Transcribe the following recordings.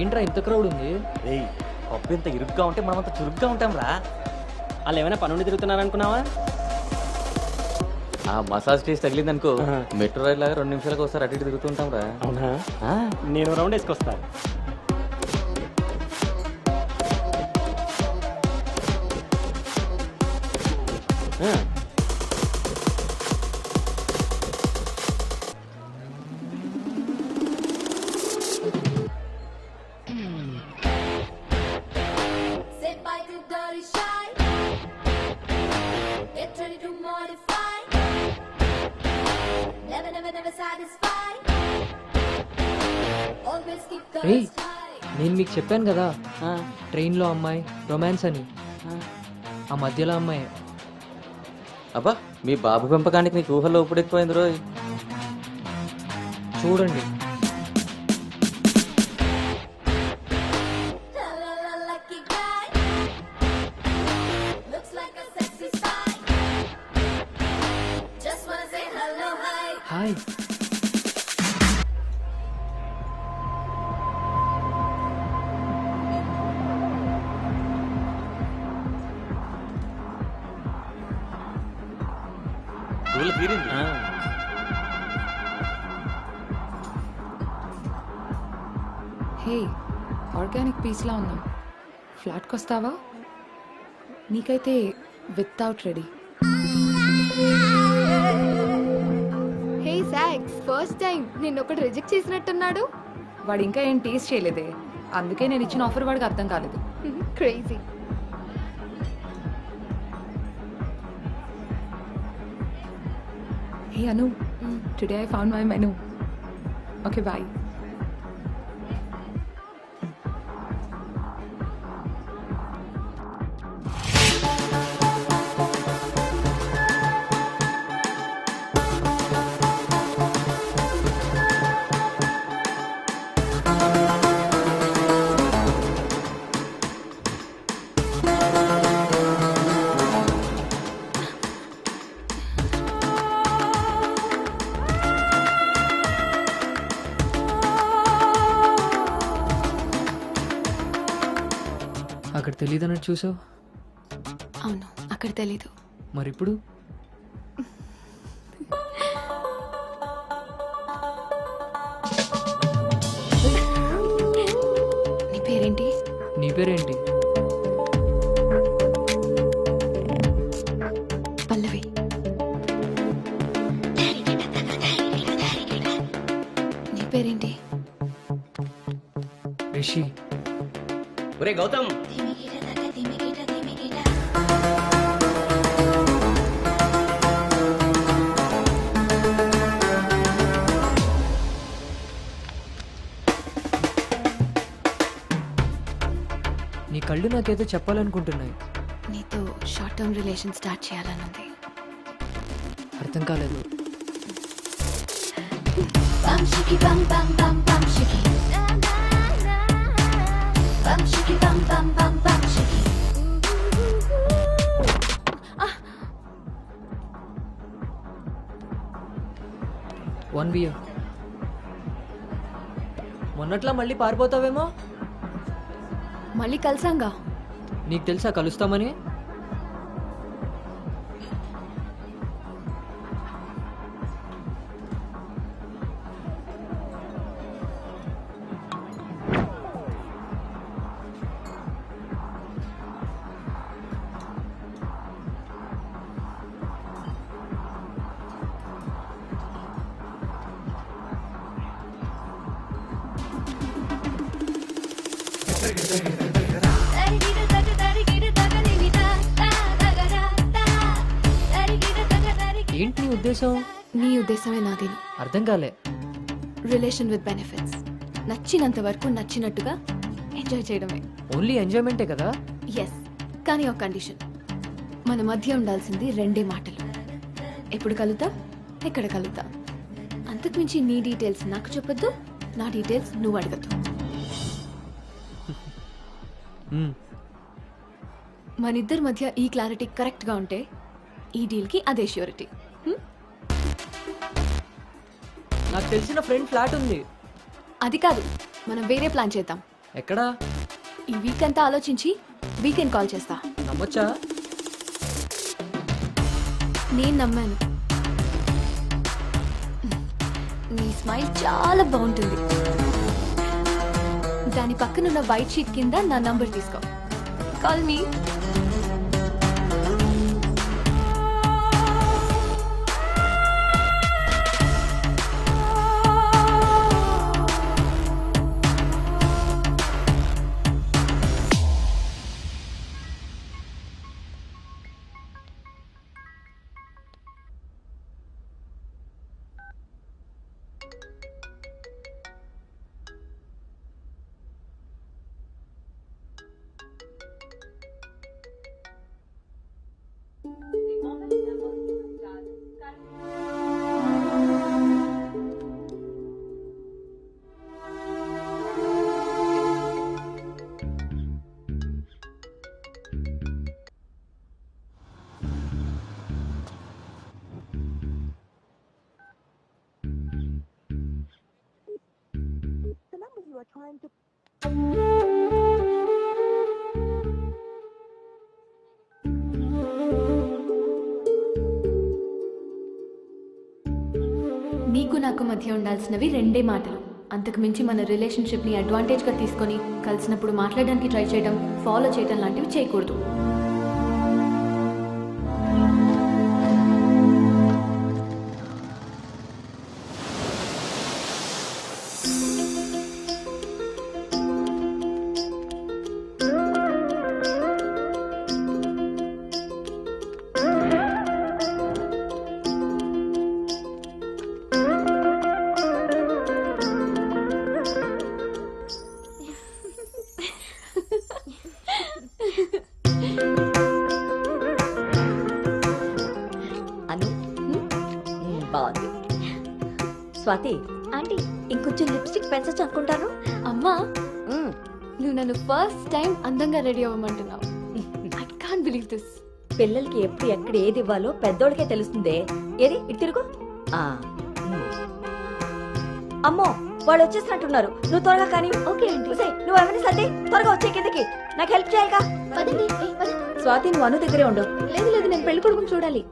ఏంట్రా ఇంత క్రౌడ్ ఉంది? రేయ్ పబ్బు ఇంత ఇరుగ్గా ఉంటే మనం అంత చురుగ్గా ఉంటాం రా. వాళ్ళు ఏమైనా పనుండి తిరుగుతున్నారనుకున్నావా? ఆ మసాజ్ టేస్ట్ తగిలిందనుకో మెట్రో రైల్ లాగా 2 నిమిషాలకు ఒకసారి అటు ఇటు తిరుగుతుంటాం రా. అవునా? నేను round వేసుకొస్తా. Sit by the dirty side. Get ready to modify. Never, never, never satisfied. Always keep Hey. girls high. నేను మీకు చెప్పాను కదా ట్రైన్లో అమ్మాయి రొమాన్స్ అని. ఆ మధ్యలో అమ్మాయి. అబ్బా మీ బాబు పెంపకానికి నీకు ఊహలో ఇప్పుడు ఎక్కువైంది రోజు. చూడండి. La, la, lucky guy. Looks like a sexy spy. Just wanna say hello, hi. Hi. ఊళ్ళో తీరింది. హే, ఆర్గానిక్ పీస్లా ఉన్నాం. ఫ్లాట్కి వస్తావా? నీకైతే వితౌట్ రెడీ. హే సాక్స్, ఫస్ట్ టైం నిన్ను ఒకటి రిజెక్ట్ చేసినట్టున్నాడు. వాడు ఇంకా ఏం టేస్ట్ చేయలేదే, అందుకే నేను ఇచ్చిన ఆఫర్ వాడికి అర్థం కాలేదు. Crazy. Hey Anu, today I found my menu. Okay boy. అక్కడ తెలియదన్నట్టు చూసావు. అవును, అక్కడ తెలీదు. మరి ఇప్పుడు నీ పేరేంటి? నీ పేరేంటి? పల్లవి. నీ పేరేంటి? రిషి. ఒరే గౌతమ్, నీ కళ్ళు నాకేదో చెప్పాలనుకుంటున్నాయి. నీతో షార్ట్ టర్మ్ రిలేషన్ స్టార్ట్ చేయాలనుంది. అర్థం కాలేదు. Bum shiki bum bum bum bum shiki. Bum shiki bum bum bum bum shiki. One beer. మొన్నట్లా మళ్ళీ పారిపోతావేమో. మళ్ళీ కలిసాంగా. నీకు తెలుసా కలుస్తామని? ఏంటి నీ ఉద్దేశం? నీ ఉద్దేశమే నాది. అర్థం కాలే. Relation with benefits. నచ్చినంత వరకు నచ్చినట్టుగా ఎంజాయ్ చేయడమే. ఓన్లీ ఎంజాయ్మెంటే కదా? ఎస్, కానీ ఒక కండిషన్. మన మధ్య ఉండాల్సింది 2 మాటలు. ఎప్పుడు కలుద్దాం, ఎక్కడ కలుద్దాం. అంతకుమించి నీ డీటెయిల్స్ నాకు చెప్పొద్దు, నా డీటెయిల్స్ నువ్వు అడగద్దు. మనిద్దరి మధ్య ఈ క్లారిటీ కరెక్ట్గా ఉంటే ఈ డీల్కి అదే ష్యూరిటీ. నాకు తెలిసిన ఫ్రెండ్ ఫ్లాట్ ఉంది. అది కాదు, మనం వేరే ప్లాన్ చేద్దాం. ఎక్కడా? ఈ వీక్ అంతా ఆలోచించి వీకెండ్ కాల్ చేస్తా. నమ్మొచ్చా? నేను నమ్మాను. నీ స్మైల్ చాలా బాగుంటుంది. దాని పక్కనున్న వైట్ షీట్ కింద నా నంబర్ తీసుకో. Call me. నీకు నాకు మధ్య ఉండాల్సినవి రెండే మాటలు. అంతకు మించి మన రిలేషన్షిప్ని అడ్వాంటేజ్గా తీసుకొని కలిసినప్పుడు మాట్లాడడానికి ట్రై చేయడం, ఫాలో చేయడం లాంటివి చేయకూడదు. అను బాగుంది. స్వాతి ఆంటీ ఇంకొంచెం లిప్స్టిక్ పెంచచ్చు అనుకుంటాను. అమ్మా, నువ్వు నన్ను ఫస్ట్ టైం అందంగా రెడీ అవ్వమంటున్నావు. I can't believe this. పిల్లలకి ఎప్పుడు ఎక్కడ ఏది ఇవ్వాలో పెద్దోళ్ళకే తెలుస్తుందే. ఏది ఇటు తిరుగు. ఆ, అమ్మో వాళ్ళు వచ్చేసినట్టున్నారు. నువ్వు త్వరగా కానీ. ఓకే అండి. నువ్వు ఎవరిని సర్ది త్వరగా వచ్చే కిందకి. నాకు హెల్ప్ చేయాలిగా. స్వాతి నువ్వు అను దగ్గరే ఉండు. లేదు లేదు, నేను పెళ్లి కొడుకుని చూడాలి.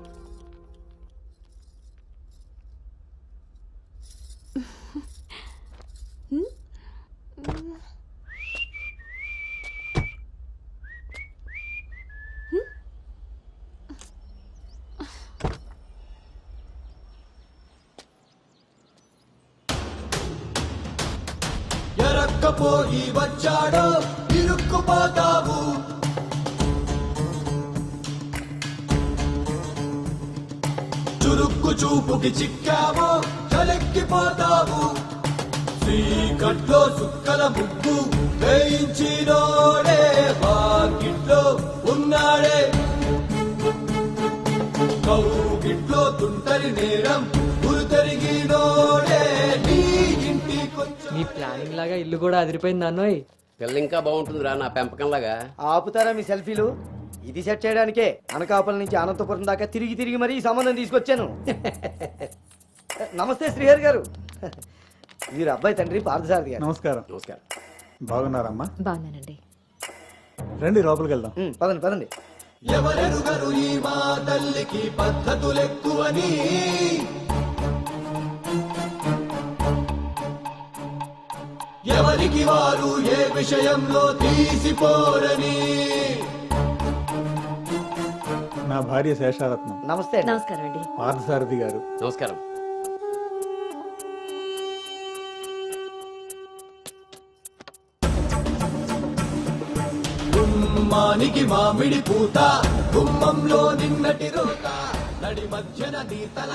ఎరక్కపోయి వచ్చాడో ఇరుక్కుపోతావు. చురుక్కు చూపుకి చిక్కావో చలెక్కిపోతావు. శ్రీకట్లో సుక్కల ముగ్గు వేయించినోడే వాకిట్లో ఉన్నాడే. కౌగిట్లో తుంటరి నేరం గురుతరిగినోడే నీ ఇంటికొచ్చా. నీ ప్లానింగ్ లాగా ఇల్లు కూడా అదిరిపోయింది అన్నోయ్. పిల్ల ఇంకా బాగుంటుందిరా నా పెంపకంలాగా. ఆపుతారా మీ సెల్ఫీలు? ఇది సెట్ చేయడానికే అనకాపల్లి నుంచి అనంతపురం దాకా తిరిగి తిరిగి మరీ ఈ సంబంధం తీసుకొచ్చాను. నమస్తే శ్రీహరి గారు. వీరు అబ్బాయి తండ్రి పార్థసారథి గారు. నమస్కారం. నమస్కారం. బాగున్నారమ్మా? బాగున్నానండి. రండి లోపలికి వెళ్దాం. పదండి పదండి. ఎవరెరుగరు ఈ మా తల్లికి పద్ధతులెక్కువని. ఎవరికి వారు ఏ విషయంలో తీసిపోరని. నా భార్య శేషారత్నం. నమస్తే అండి. నమస్కారం అండి. పార్థసారథి గారు. నమస్కారం. గుమ్మానికి మామిడి పూత గుమ్మంలో నిన్నటి రోత నడి మధ్యన నీతల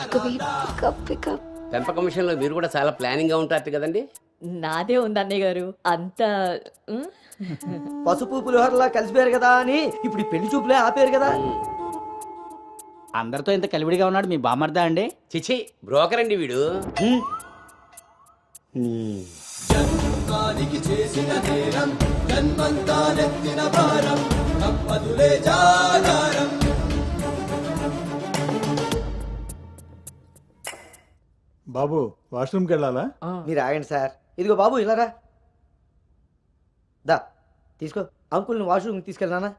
పెంపకం విషయంలో మీరు కూడా చాలా ప్లానింగ్ గా ఉంటారు కదండి. నాదే ఉంది అన్నయ్య గారు. అంతా పసుపు పులిహోరలా కలిసిపోయారు కదా అని ఇప్పుడు ఈ పెళ్లి చూపులే ఆపేరు కదా. అందరితో ఇంత కలివిడిగా ఉన్నాడు మీ బామర్దా అండి? చిచి బ్రోకర్ అండి వీడు. జన్మానికి చేసిన నేరం జన్మంతా నెత్తిన భారం తప్పదులే జాగారం. బాబు వాష్రూమ్కి వెళ్ళాలా? మీరు ఆగండి సార్. ఇదిగో బాబు ఇలారా. దా తీసుకో. అంకుల్ని వాష్రూమ్కి తీసుకెళ్ళానా?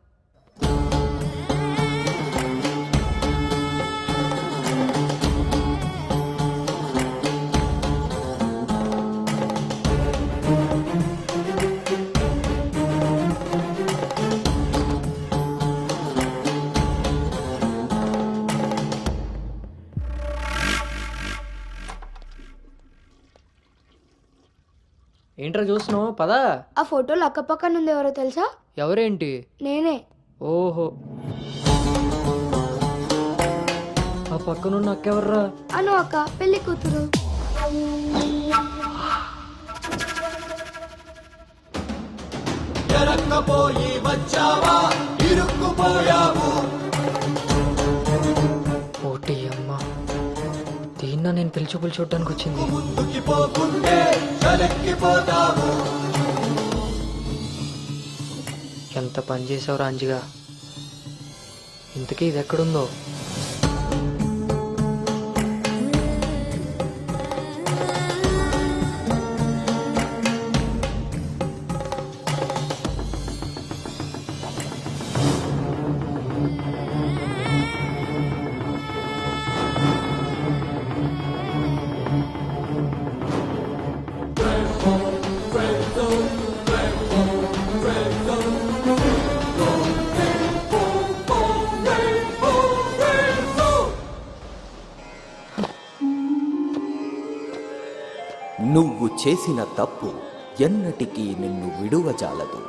ఏంట్రా చూస్తున్నావు? పదా. ఆ ఫోటోలో అక్కపక్కన ఉంది ఎవరో తెలుసా? ఎవరేంటి? నేనే. ఓహో, ఆ పక్కనున్న అక్కెవర్రా? అను అక్క, పెళ్లి కూతురు. ఎరక్కపోయి వచ్చావా, ఇరుక్కుపోయావు. ఓటి అమ్మ, దీన్న నేను పిలిచి చూడడానికి వచ్చింది. ముందుకి పోకుంటే చలెక్కిపోతావు. ఎంత పని చేసావు రాంజిగా. ఇంతకీ ఇది ఎక్కడుందో? నువ్వు చేసిన తప్పు ఎన్నటికీ నిన్ను విడువజాలదు.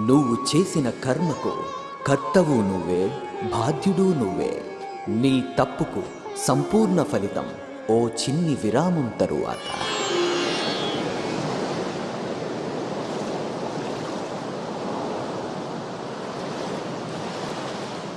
నువ్వు చేసిన కర్మకు కర్తవు నువ్వే, బాధ్యుడు నువ్వే. నీ తప్పుకు సంపూర్ణ ఫలితం ఓ చిన్ని విరామం తరువాత.